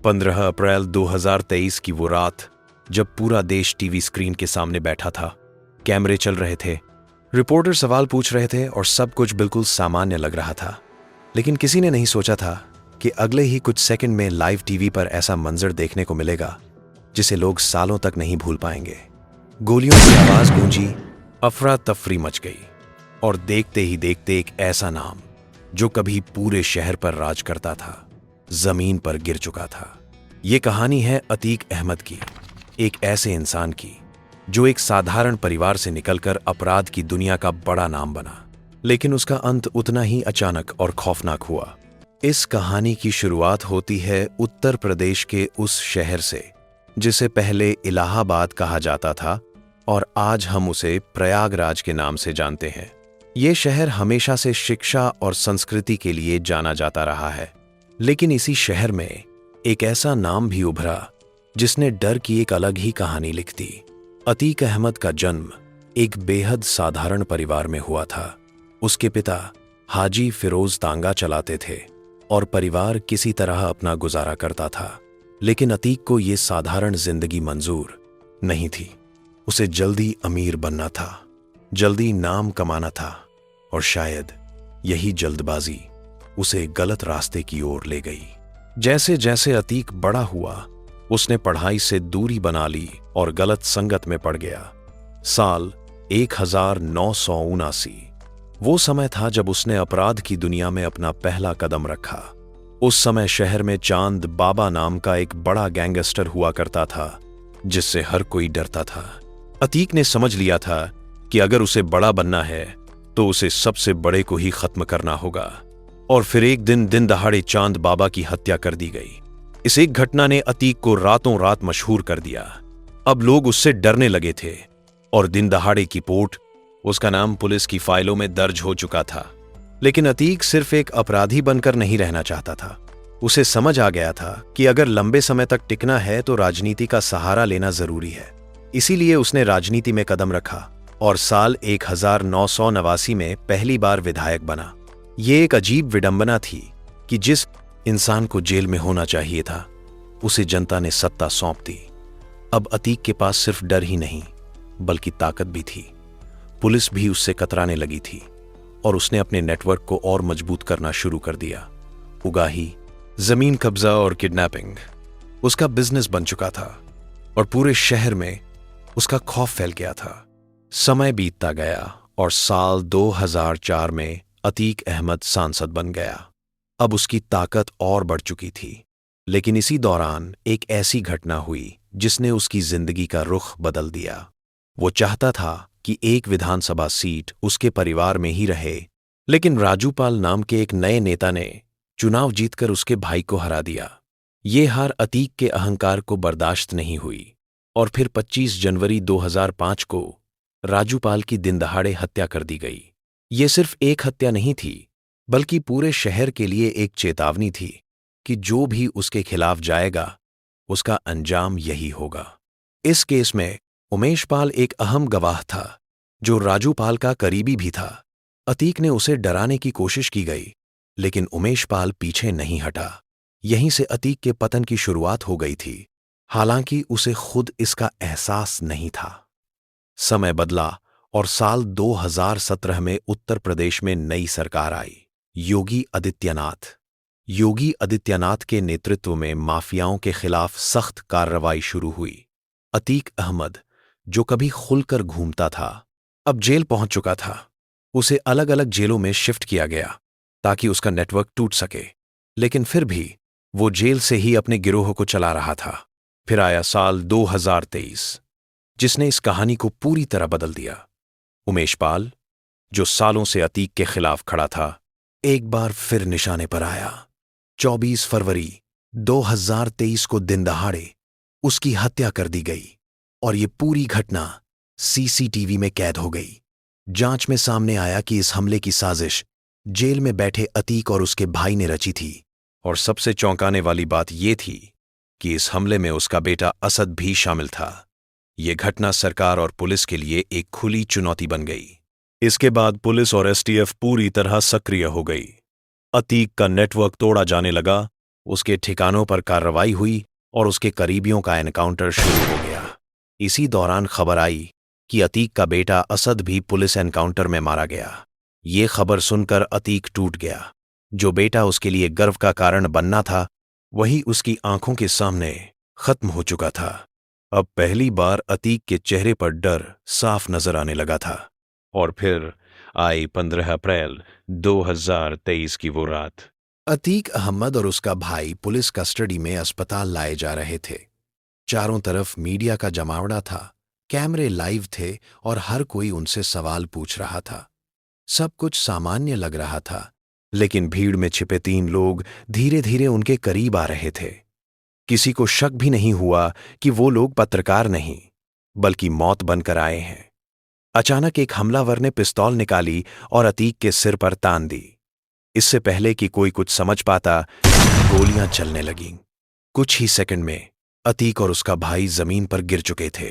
15 अप्रैल 2023 की वो रात, जब पूरा देश टीवी स्क्रीन के सामने बैठा था। कैमरे चल रहे थे, रिपोर्टर सवाल पूछ रहे थे और सब कुछ बिल्कुल सामान्य लग रहा था। लेकिन किसी ने नहीं सोचा था कि अगले ही कुछ सेकंड में लाइव टीवी पर ऐसा मंजर देखने को मिलेगा जिसे लोग सालों तक नहीं भूल पाएंगे। गोलियों की आवाज गूंजी, अफरा तफरी मच गई और देखते ही देखते एक ऐसा नाम जो कभी पूरे शहर पर राज करता था, जमीन पर गिर चुका था। ये कहानी है अतीक अहमद की, एक ऐसे इंसान की जो एक साधारण परिवार से निकलकर अपराध की दुनिया का बड़ा नाम बना, लेकिन उसका अंत उतना ही अचानक और खौफनाक हुआ। इस कहानी की शुरुआत होती है उत्तर प्रदेश के उस शहर से जिसे पहले इलाहाबाद कहा जाता था और आज हम उसे प्रयागराज के नाम से जानते हैं। ये शहर हमेशा से शिक्षा और संस्कृति के लिए जाना जाता रहा है, लेकिन इसी शहर में एक ऐसा नाम भी उभरा जिसने डर की एक अलग ही कहानी लिख दी। अतीक अहमद का जन्म एक बेहद साधारण परिवार में हुआ था। उसके पिता हाजी फिरोज तांगा चलाते थे और परिवार किसी तरह अपना गुजारा करता था। लेकिन अतीक को यह साधारण जिंदगी मंजूर नहीं थी। उसे जल्दी अमीर बनना था, जल्दी नाम कमाना था और शायद यही जल्दबाजी उसे गलत रास्ते की ओर ले गई। जैसे जैसे अतीक बड़ा हुआ, उसने पढ़ाई से दूरी बना ली और गलत संगत में पड़ गया। साल 1979 वो समय था जब उसने अपराध की दुनिया में अपना पहला कदम रखा। उस समय शहर में चांद बाबा नाम का एक बड़ा गैंगस्टर हुआ करता था जिससे हर कोई डरता था। अतीक ने समझ लिया था कि अगर उसे बड़ा बनना है तो उसे सबसे बड़े को ही खत्म करना होगा। और फिर एक दिन दहाड़े चांद बाबा की हत्या कर दी गई। इस एक घटना ने अतीक को रातों रात मशहूर कर दिया। अब लोग उससे डरने लगे थे और दिन दहाड़े की पोट, उसका नाम पुलिस की फाइलों में दर्ज हो चुका था। लेकिन अतीक सिर्फ एक अपराधी बनकर नहीं रहना चाहता था। उसे समझ आ गया था कि अगर लंबे समय तक टिकना है तो राजनीति का सहारा लेना जरूरी है। इसीलिए उसने राजनीति में कदम रखा और साल 1989 में पहली बार विधायक बना। ये एक अजीब विडंबना थी कि जिस इंसान को जेल में होना चाहिए था उसे जनता ने सत्ता सौंप दी। अब अतीक के पास सिर्फ डर ही नहीं बल्कि ताकत भी थी। पुलिस भी उससे कतराने लगी थी और उसने अपने नेटवर्क को और मजबूत करना शुरू कर दिया। उगाही, जमीन कब्जा और किडनैपिंग उसका बिजनेस बन चुका था और पूरे शहर में उसका खौफ फैल गया था। समय बीतता गया और साल 2004 में अतीक अहमद सांसद बन गया। अब उसकी ताकत और बढ़ चुकी थी। लेकिन इसी दौरान एक ऐसी घटना हुई जिसने उसकी जिंदगी का रुख बदल दिया। वो चाहता था कि एक विधानसभा सीट उसके परिवार में ही रहे, लेकिन राजूपाल नाम के एक नए नेता ने चुनाव जीतकर उसके भाई को हरा दिया। ये हार अतीक के अहंकार को बर्दाश्त नहीं हुई और फिर 25 जनवरी 2005 को राजूपाल की दिनदहाड़े हत्या कर दी गई। ये सिर्फ एक हत्या नहीं थी बल्कि पूरे शहर के लिए एक चेतावनी थी कि जो भी उसके खिलाफ जाएगा उसका अंजाम यही होगा। इस केस में उमेश पाल एक अहम गवाह था जो राजूपाल का करीबी भी था। अतीक ने उसे डराने की कोशिश की गई लेकिन उमेश पाल पीछे नहीं हटा। यहीं से अतीक के पतन की शुरुआत हो गई थी, हालांकि उसे खुद इसका एहसास नहीं था। समय बदला और साल 2017 में उत्तर प्रदेश में नई सरकार आई, योगी आदित्यनाथ के नेतृत्व में माफियाओं के खिलाफ सख्त कार्रवाई शुरू हुई। अतीक अहमद, जो कभी खुलकर घूमता था, अब जेल पहुंच चुका था। उसे अलग अलग जेलों में शिफ्ट किया गया ताकि उसका नेटवर्क टूट सके, लेकिन फिर भी वो जेल से ही अपने गिरोह को चला रहा था। फिर आया साल 2023 जिसने इस कहानी को पूरी तरह बदल दिया। उमेश पाल, जो सालों से अतीक के खिलाफ खड़ा था, एक बार फिर निशाने पर आया। 24 फरवरी 2023 को दिनदहाड़े उसकी हत्या कर दी गई और ये पूरी घटना सीसीटीवी में कैद हो गई। जांच में सामने आया कि इस हमले की साजिश जेल में बैठे अतीक और उसके भाई ने रची थी और सबसे चौंकाने वाली बात यह थी कि इस हमले में उसका बेटा असद भी शामिल था। यह घटना सरकार और पुलिस के लिए एक खुली चुनौती बन गई। इसके बाद पुलिस और एसटीएफ पूरी तरह सक्रिय हो गई। अतीक का नेटवर्क तोड़ा जाने लगा उसके ठिकानों पर कार्रवाई हुई और उसके करीबियों का एनकाउंटर शुरू हो गया। इसी दौरान खबर आई कि अतीक का बेटा असद भी पुलिस एनकाउंटर में मारा गया। ये खबर सुनकर अतीक टूट गया। जो बेटा उसके लिए गर्व का कारण बनना था, वही उसकी आंखों के सामने खत्म हो चुका था। अब पहली बार अतीक के चेहरे पर डर साफ नजर आने लगा था। और फिर आई 15 अप्रैल 2023 की वो रात। अतीक अहमद और उसका भाई पुलिस कस्टडी में अस्पताल लाए जा रहे थे। चारों तरफ मीडिया का जमावड़ा था, कैमरे लाइव थे और हर कोई उनसे सवाल पूछ रहा था। सब कुछ सामान्य लग रहा था, लेकिन भीड़ में छिपे 3 लोग धीरे धीरे उनके करीब आ रहे थे। किसी को शक भी नहीं हुआ कि वो लोग पत्रकार नहीं, बल्कि मौत बनकर आए हैं। अचानक एक हमलावर ने पिस्तौल निकाली और अतीक के सिर पर तान दी। इससे पहले कि कोई कुछ समझ पाता, गोलियां चलने लगीं। कुछ ही सेकंड में अतीक और उसका भाई जमीन पर गिर चुके थे।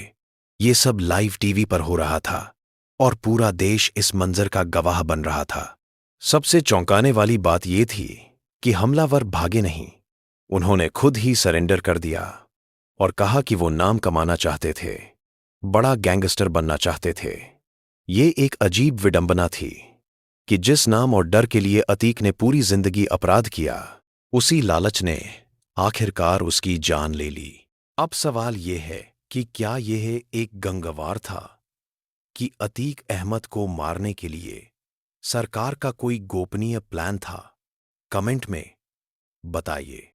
ये सब लाइव टीवी पर हो रहा था और पूरा देश इस मंजर का गवाह बन रहा था। सबसे चौंकाने वाली बात यह थी कि हमलावर भागे नहीं। उन्होंने खुद ही सरेंडर कर दिया और कहा कि वो नाम कमाना चाहते थे, बड़ा गैंगस्टर बनना चाहते थे। ये एक अजीब विडंबना थी कि जिस नाम और डर के लिए अतीक ने पूरी जिंदगी अपराध किया, उसी लालच ने आखिरकार उसकी जान ले ली। अब सवाल यह है कि क्या यह एक गंगवार था कि अतीक अहमद को मारने के लिए सरकार का कोई गोपनीय प्लान था? कमेंट में बताइए।